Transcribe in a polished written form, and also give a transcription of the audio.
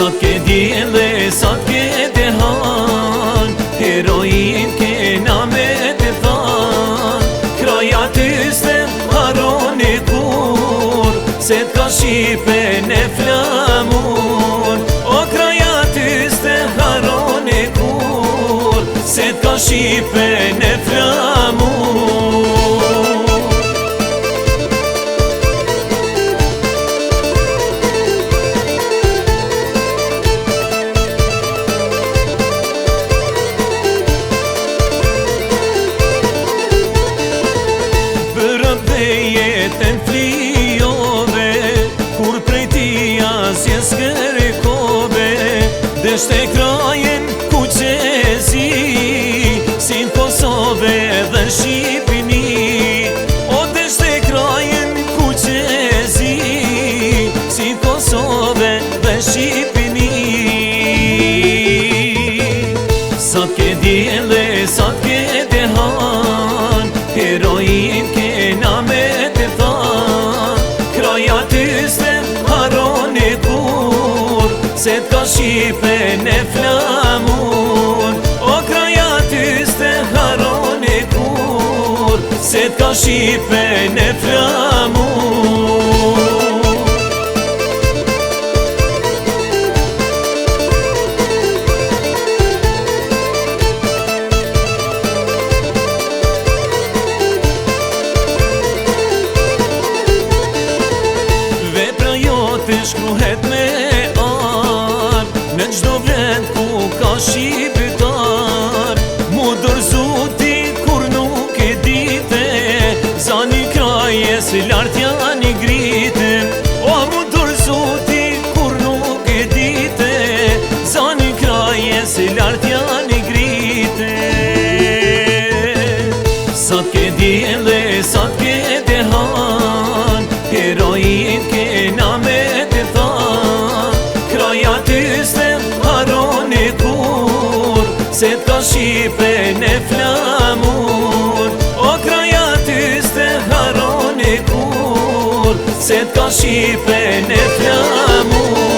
Sot ke djele, sot ke dehan, heroin ke namet e than. Kraja tyste haron e kur, se t'ka shipen e flamur. O kraja tyste haron e kur, se t'ka shipen e flamur. Jetën flijove, kur prej tia si e skërkove. Deshte krajen ku qezi, si në Kosove dhe Shqipini. O deshte krajen ku qezi, si në Kosove dhe Shqipini. Sot ke djele, sot ke dehan, heroin ke namet e than. Kraja tyste haron e kur, se t'ka shipen e flamur. O kraja tyste haron e kur, se t'ka shipen e flamur. Shkruhet me ar, në gjdo vend ku ka shqiptar. Mu dorzuti kur nuk e dite, zani krajes lart janë i grite. O mu dorzuti kur nuk e dite, zani krajes lart janë i grite. Sot ke djele, sot ke dehan, heroin ke namet e than. Kraja tyste haron e kur, se t'ka shipen e flamur. O kraja tyste haron e kur, se t'ka shipen e flamur.